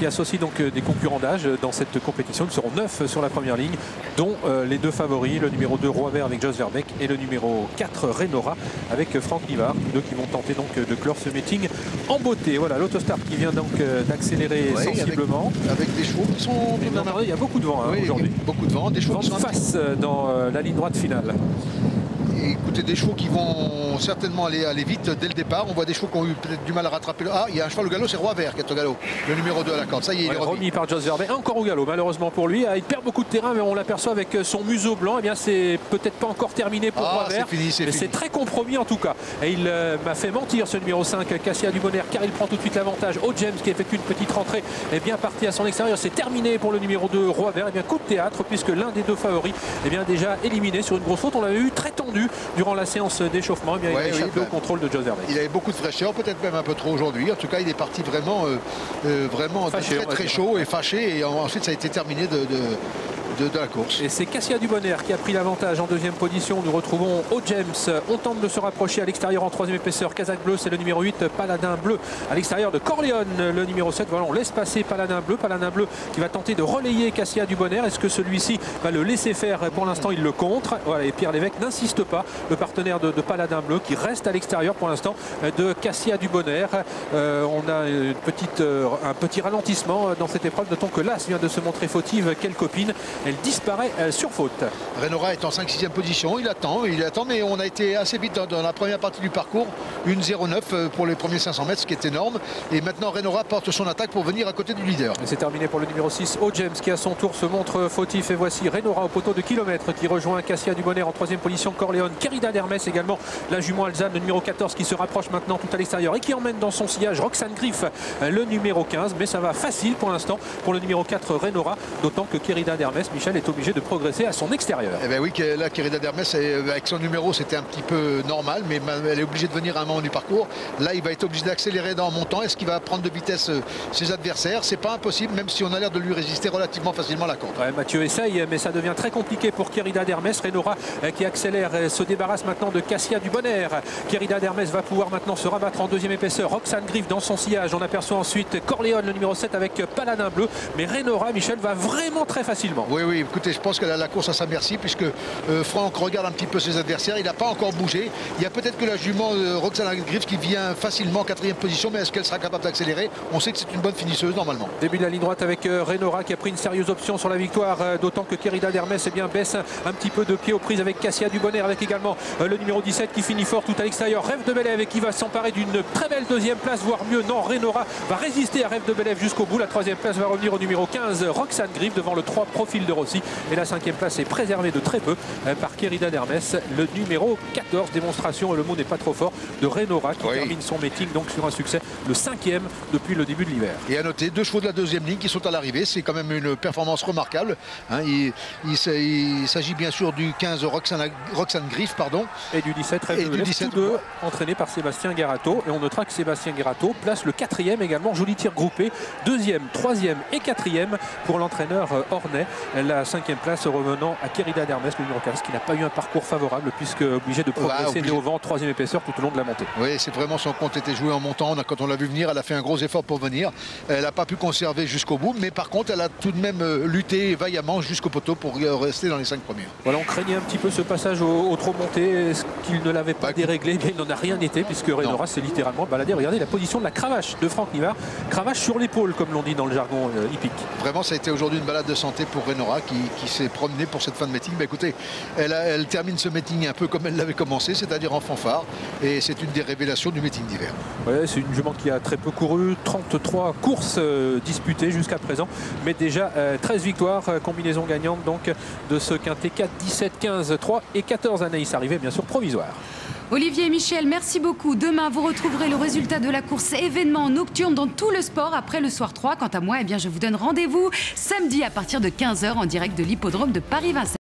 qui associe donc des concurrents d'âge dans cette compétition. Ils seront 9 sur la première ligne, dont les deux favoris, le numéro 2 Roi Vert avec Jos Verbeek et le numéro 4 Renora avec Franck Nivard, deux qui vont tenter donc de clore ce meeting en beauté. Voilà l'Autostart qui vient donc d'accélérer sensiblement. Avec des chevaux qui sont bien il y a beaucoup de vent aujourd'hui. Beaucoup de vent, des chevaux qui sont face dans la ligne droite finale. Écoutez, des chevaux qui vont certainement aller vite dès le départ. On voit des chevaux qui ont eu peut-être du mal à rattraper. Ah, il y a un cheval au galop, c'est Roi Vert qui est au galop. Le numéro 2 à la corde. Ça y est, il est remis par Jos Verbeek. Encore au galop, malheureusement pour lui. Il perd beaucoup de terrain, mais on l'aperçoit avec son museau blanc. Eh bien, c'est peut-être pas encore terminé pour Roi Vert. Mais c'est très compromis en tout cas. Et il m'a fait mentir ce numéro 5, Cassia Dubonnaire, car il prend tout de suite l'avantage. Au James qui effectue une petite rentrée est bien parti à son extérieur. C'est terminé pour le numéro 2, Roi Vert. Eh bien, coup de théâtre, puisque l'un des deux favoris est bien déjà éliminé sur une grosse faute. On l'avait eu très tendu durant la séance d'échauffement. Il a échappé au contrôle de Jos Verbeek. Il avait beaucoup de fraîcheur, peut-être même un peu trop aujourd'hui. En tout cas, il est parti vraiment, fâché, très chaud et fâché. Et ensuite, ça a été terminé de la course. Et c'est Cassia Dubonnaire qui a pris l'avantage en deuxième position. Nous retrouvons au James. On tente de se rapprocher à l'extérieur en troisième épaisseur. Kazakh Bleu, c'est le numéro 8, Paladin Bleu à l'extérieur de Corleone, le numéro 7. Voilà, on laisse passer Paladin Bleu. Paladin Bleu qui va tenter de relayer Cassia Dubonnaire. Est-ce que celui-ci va le laisser faire? Pour l'instant, il le contre. Voilà, et Pierre Lévesque n'insiste pas. Le partenaire de Paladin Bleu qui reste à l'extérieur pour l'instant de Cassia Dubonnaire. On a un petit ralentissement dans cette épreuve. Notons que l'As vient de se montrer fautive. Quelle copine! Elle disparaît sur faute. Renora est en 5-6e position, il attend, mais on a été assez vite dans la première partie du parcours. Une 0,9 pour les premiers 500 mètres, ce qui est énorme. Et maintenant Renora porte son attaque pour venir à côté du leader. C'est terminé pour le numéro 6, O James, qui à son tour se montre fautif. Et voici Renora au poteau de kilomètres qui rejoint Cassia Dubonnaire en troisième position. Corleone, Querida d'Hermès également, la jument Alzane, le numéro 14 qui se rapproche maintenant tout à l'extérieur et qui emmène dans son sillage Roxane Griff, le numéro 15. Mais ça va facile pour l'instant pour le numéro 4 Renora, d'autant que Querida d'Hermès, Michel, est obligé de progresser à son extérieur. Eh bien oui, là, Querida d'Hermès, avec son numéro, c'était un petit peu normal, mais elle est obligée de venir à un moment du parcours. Là, il va être obligé d'accélérer dans montant. Est-ce qu'il va prendre de vitesse ses adversaires? C'est pas impossible, même si on a l'air de lui résister relativement facilement à la course. Ouais, Mathieu essaye, mais ça devient très compliqué pour Querida d'Hermès. Renora qui accélère, se débarrasse maintenant de Cassia Dubonnaire. Querida d'Hermès va pouvoir maintenant se rabattre en deuxième épaisseur. Roxane Griff dans son sillage. On aperçoit ensuite Corleone, le numéro 7 avec Paladin Bleu. Mais Renora, Michel, va vraiment très facilement. Oui, écoutez, je pense qu'elle a la course à sa merci, puisque Franck regarde un petit peu ses adversaires. Il n'a pas encore bougé. Il y a peut-être que la jument Roxane Griff qui vient facilement en 4e position, mais est-ce qu'elle sera capable d'accélérer? On sait que c'est une bonne finisseuse normalement. Début de la ligne droite avec Renora qui a pris une sérieuse option sur la victoire, d'autant que Querida d'Hermès baisse un petit peu de pied aux prises avec Cassia Dubonnaire, avec également le numéro 17 qui finit fort tout à l'extérieur. Rêve de Belève qui va s'emparer d'une très belle deuxième place, voire mieux. Non, Renora va résister à Rêve de Belève jusqu'au bout. La troisième place va revenir au numéro 15 Roxane Griff devant le 3 Profil de Rossi, et la 5e place est préservée de très peu par Querida d'Hermès, le numéro 14. Démonstration, le mot n'est pas trop fort, de Renora qui termine son meeting donc sur un succès, le 5e depuis le début de l'hiver. Et à noter, 2 chevaux de la deuxième ligne qui sont à l'arrivée, c'est quand même une performance remarquable. Il s'agit bien sûr du 15 Roxane Griff, et du 17 Rêve de Belève, tous deux entraînés par Sébastien Guérato. Et on notera que Sébastien Guérato place le 4e également, joli tir groupé, 2e, 3e et 4e pour l'entraîneur Ornay. La 5e place revenant à Querida d'Hermès, le numéro 15, qui n'a pas eu un parcours favorable puisque obligé de progresser au vent, 3e épaisseur tout au long de la montée. Oui, c'est vraiment, son compte était joué en montant. Quand on l'a vu venir, elle a fait un gros effort pour venir. Elle n'a pas pu conserver jusqu'au bout, mais par contre, elle a tout de même lutté vaillamment jusqu'au poteau pour rester dans les 5 premiers. Voilà, on craignait un petit peu ce passage au trop monté. Est-ce qu'il ne l'avait pas déréglé? Bien, il n'en a rien été puisque Renora s'est littéralement baladé. Regardez la position de la cravache de Franck Nivard. Cravache sur l'épaule, comme l'on dit dans le jargon hippique. Vraiment, ça a été aujourd'hui une balade de santé pour Renora qui s'est promenée pour cette fin de meeting. Écoutez, elle termine ce meeting un peu comme elle l'avait commencé, c'est-à-dire en fanfare. Et c'est une des révélations du meeting d'hiver. Ouais, c'est une jument qui a très peu couru, 33 courses disputées jusqu'à présent, mais déjà 13 victoires, combinaison gagnante donc de ce quintet 4, 17, 15, 3 et 14. Anaïs, arrivée bien sûr provisoire. Olivier et Michel, merci beaucoup. Demain, vous retrouverez le résultat de la course événement nocturne dans tout le sport après le soir 3. Quant à moi, je vous donne rendez-vous samedi à partir de 15 h en direct de l'hippodrome de Paris-Vincennes.